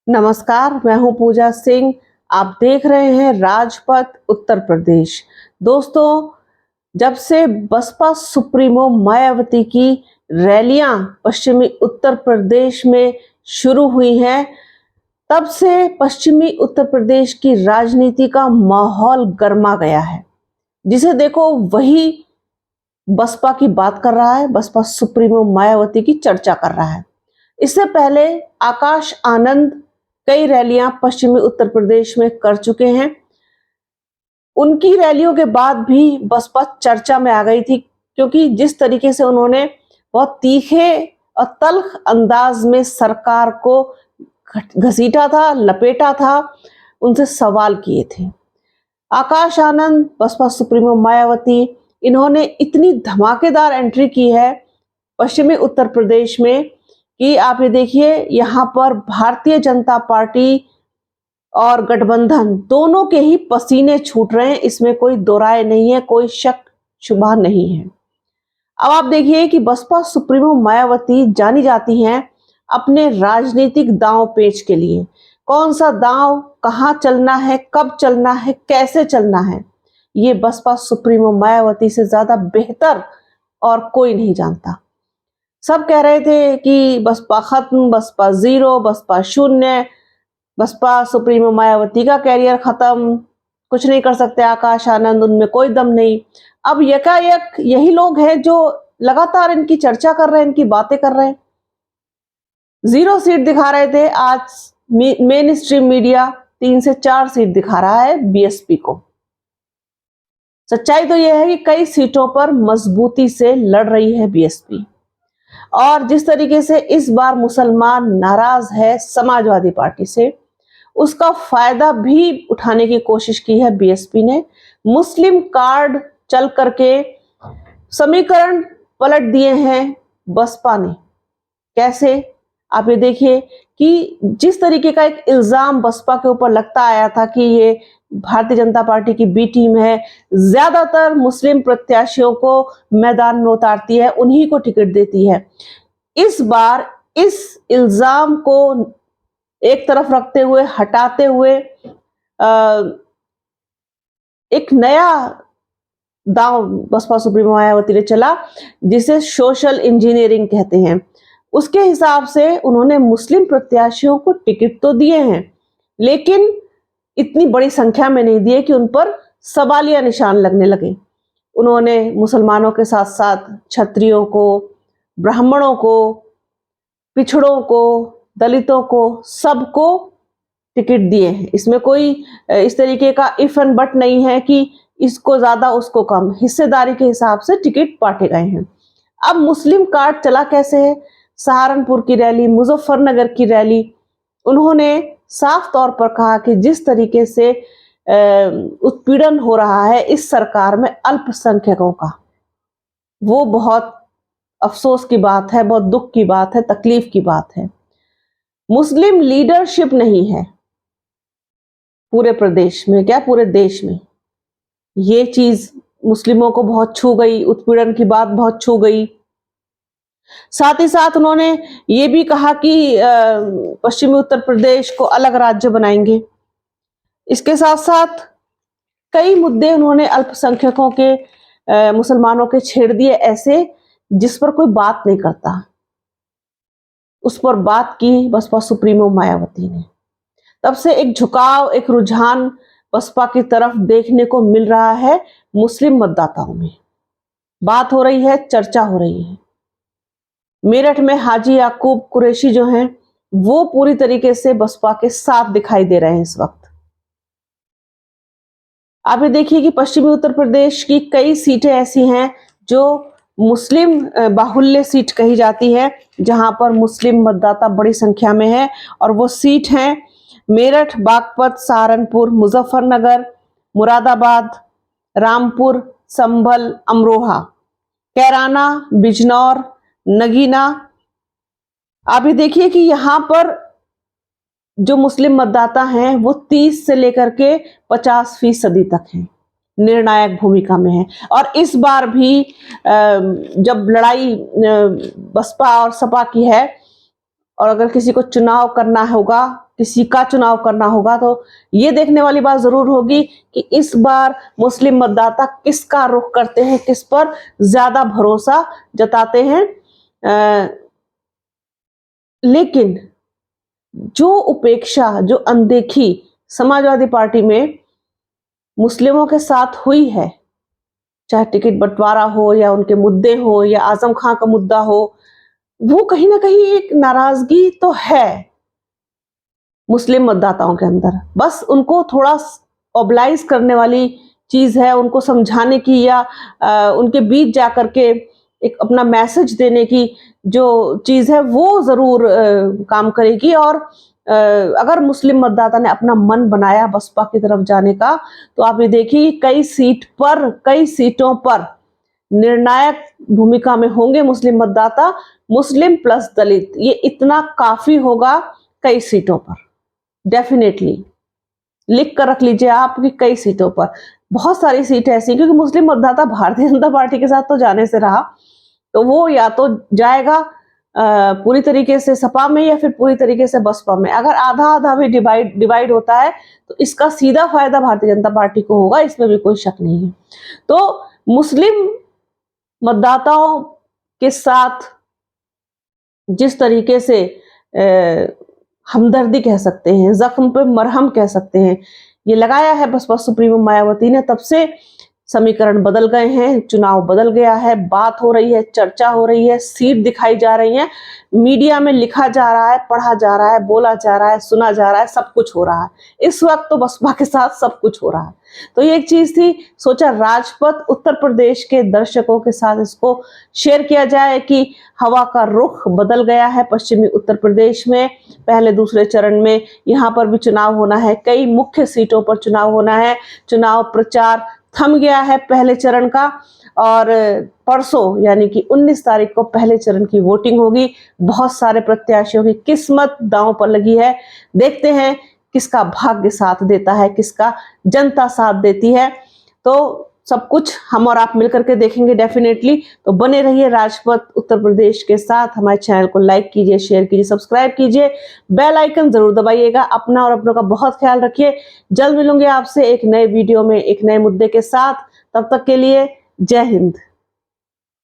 नमस्कार, मैं हूं पूजा सिंह। आप देख रहे हैं राजपथ उत्तर प्रदेश। दोस्तों, जब से बसपा सुप्रीमो मायावती की रैलियां पश्चिमी उत्तर प्रदेश में शुरू हुई हैं, तब से पश्चिमी उत्तर प्रदेश की राजनीति का माहौल गर्मा गया है। जिसे देखो वही बसपा की बात कर रहा है, बसपा सुप्रीमो मायावती की चर्चा कर रहा है। इससे पहले आकाश आनंद कई रैलियां पश्चिमी उत्तर प्रदेश में कर चुके हैं। उनकी रैलियों के बाद भी बसपा चर्चा में आ गई थी, क्योंकि जिस तरीके से उन्होंने बहुत तीखे और तल्ख अंदाज में सरकार को घसीटा था, लपेटा था, उनसे सवाल किए थे। आकाश आनंद, बसपा सुप्रीमो मायावती, इन्होंने इतनी धमाकेदार एंट्री की है पश्चिमी उत्तर प्रदेश में कि आप ये देखिए, यहाँ पर भारतीय जनता पार्टी और गठबंधन दोनों के ही पसीने छूट रहे हैं। इसमें कोई दो राय नहीं है, कोई शक शुबा नहीं है। अब आप देखिए कि बसपा सुप्रीमो मायावती जानी जाती हैं अपने राजनीतिक दांव पेच के लिए। कौन सा दांव कहां चलना है, कब चलना है, कैसे चलना है, ये बसपा सुप्रीमो मायावती से ज्यादा बेहतर और कोई नहीं जानता। सब कह रहे थे कि बसपा खत्म, बसपा जीरो, बसपा शून्य, बसपा सुप्रीमो मायावती का कैरियर खत्म, कुछ नहीं कर सकते आकाश आनंद, उनमें कोई दम नहीं। अब यकायक यही लोग हैं जो लगातार इनकी चर्चा कर रहे हैं, इनकी बातें कर रहे हैं। 0 सीट दिखा रहे थे, आज मेन स्ट्रीम मीडिया 3 से 4 सीट दिखा रहा है बीएसपी को। सच्चाई तो यह है कि कई सीटों पर मजबूती से लड़ रही है बीएसपी। और जिस तरीके से इस बार मुसलमान नाराज है समाजवादी पार्टी से, उसका फायदा भी उठाने की कोशिश की है बीएसपी ने। मुस्लिम कार्ड चल करके समीकरण पलट दिए हैं बसपा ने। कैसे? आप ये देखिए कि जिस तरीके का एक इल्जाम बसपा के ऊपर लगता आया था कि ये भारतीय जनता पार्टी की बी टीम है, ज्यादातर मुस्लिम प्रत्याशियों को मैदान में उतारती है, उन्हीं को टिकट देती है। इस बार इस इल्जाम को एक तरफ रखते हुए, हटाते हुए, एक नया दांव बसपा सुप्रीमो मायावती ने चला, जिसे सोशल इंजीनियरिंग कहते हैं। उसके हिसाब से उन्होंने मुस्लिम प्रत्याशियों को टिकट तो दिए हैं, लेकिन इतनी बड़ी संख्या में नहीं दिए कि उन पर सवालिया निशान लगने लगे। उन्होंने मुसलमानों के साथ साथ क्षत्रियों को, ब्राह्मणों को, पिछड़ों को, दलितों को, सबको टिकट दिए हैं। इसमें कोई इस तरीके का इफ एंड बट नहीं है कि इसको ज्यादा उसको कम, हिस्सेदारी के हिसाब से टिकट बांटे गए हैं। अब मुस्लिम कार्ड चला कैसे है? सहारनपुर की रैली, मुजफ्फरनगर की रैली, उन्होंने साफ तौर पर कहा कि जिस तरीके से उत्पीड़न हो रहा है इस सरकार में अल्पसंख्यकों का, वो बहुत अफसोस की बात है, बहुत दुख की बात है, तकलीफ की बात है। मुस्लिम लीडरशिप नहीं है पूरे प्रदेश में, क्या पूरे देश में। ये चीज मुस्लिमों को बहुत छू गई, उत्पीड़न की बात बहुत छू गई। साथ ही साथ उन्होंने ये भी कहा कि पश्चिमी उत्तर प्रदेश को अलग राज्य बनाएंगे। इसके साथ साथ कई मुद्दे उन्होंने अल्पसंख्यकों के, मुसलमानों के छेड़ दिए, ऐसे जिस पर कोई बात नहीं करता, उस पर बात की बसपा सुप्रीमो मायावती ने। तब से एक झुकाव, एक रुझान बसपा की तरफ देखने को मिल रहा है मुस्लिम मतदाताओं में। बात हो रही है, चर्चा हो रही है। मेरठ में हाजी याकूब कुरैशी जो हैं, वो पूरी तरीके से बसपा के साथ दिखाई दे रहे हैं इस वक्त। आप ये देखिए कि पश्चिमी उत्तर प्रदेश की कई सीटें ऐसी हैं जो मुस्लिम बाहुल्य सीट कही जाती है, जहां पर मुस्लिम मतदाता बड़ी संख्या में है। और वो सीट हैं मेरठ, बागपत, सहारनपुर, मुजफ्फरनगर, मुरादाबाद, रामपुर, संभल, अमरोहा, कैराना, बिजनौर, नगीना। आप ये देखिए कि यहाँ पर जो मुस्लिम मतदाता हैं वो 30 से लेकर के 50% तक हैं, निर्णायक भूमिका में है। और इस बार भी जब लड़ाई बसपा और सपा की है, और अगर किसी को चुनाव करना होगा, किसी का चुनाव करना होगा, तो ये देखने वाली बात जरूर होगी कि इस बार मुस्लिम मतदाता किसका रुख करते हैं, किस पर ज्यादा भरोसा जताते हैं। लेकिन जो उपेक्षा, जो अनदेखी समाजवादी पार्टी में मुस्लिमों के साथ हुई है, चाहे टिकट बंटवारा हो या उनके मुद्दे हो या आजम खां का मुद्दा हो, वो कहीं ना कहीं एक नाराजगी तो है मुस्लिम मतदाताओं के अंदर। बस उनको थोड़ा ओबलाइज करने वाली चीज है, उनको समझाने की या उनके बीच जाकर के एक अपना मैसेज देने की जो चीज है वो जरूर काम करेगी। और अगर मुस्लिम मतदाता ने अपना मन बनाया बसपा की तरफ जाने का, तो आप ये देखिए कई सीटों पर निर्णायक भूमिका में होंगे मुस्लिम मतदाता। मुस्लिम प्लस दलित, ये इतना काफी होगा कई सीटों पर, डेफिनेटली लिख कर रख लीजिए आप कि कई सीटों पर। बहुत सारी सीट ऐसी, क्योंकि मुस्लिम मतदाता भारतीय जनता पार्टी के साथ तो जाने से रहा, तो वो या तो जाएगा पूरी तरीके से सपा में या फिर पूरी तरीके से बसपा में। अगर आधा आधा भी डिवाइड होता है तो इसका सीधा फायदा भारतीय जनता पार्टी को होगा, इसमें भी कोई शक नहीं है। तो मुस्लिम मतदाताओं के साथ जिस तरीके से हमदर्दी कह सकते हैं, जख्म पे मरहम कह सकते हैं, ये लगाया है बसपा सुप्रीमो मायावती ने, तब से समीकरण बदल गए हैं, चुनाव बदल गया है, बात हो रही है, चर्चा हो रही है, सीट दिखाई जा रही है, मीडिया में लिखा जा रहा है, पढ़ा जा रहा है, बोला जा रहा है, सुना जा रहा है, सब कुछ हो रहा है। इस वक्त तो बसपा के साथ सब कुछ हो रहा है। तो ये एक चीज थी, सोचा राजपथ उत्तर प्रदेश के दर्शकों के साथ इसको शेयर किया जाए कि हवा का रुख बदल गया है पश्चिमी उत्तर प्रदेश में। पहले दूसरे चरण में यहाँ पर भी चुनाव होना है, कई मुख्य सीटों पर चुनाव होना है। चुनाव प्रचार थम गया है पहले चरण का, और परसों यानी कि 19 तारीख को पहले चरण की वोटिंग होगी। बहुत सारे प्रत्याशियों की किस्मत दांव पर लगी है। देखते हैं किसका भाग्य साथ देता है, किसका जनता साथ देती है। तो सब कुछ हम और आप मिलकर के देखेंगे डेफिनेटली। तो बने रहिए राजपथ उत्तर प्रदेश के साथ। हमारे चैनल को लाइक कीजिए, शेयर कीजिए, सब्सक्राइब कीजिए, बेल आइकन जरूर दबाइएगा। अपना और अपनों का बहुत ख्याल रखिए। जल्द मिलूंगे आपसे एक नए वीडियो में एक नए मुद्दे के साथ। तब तक के लिए जय हिंद।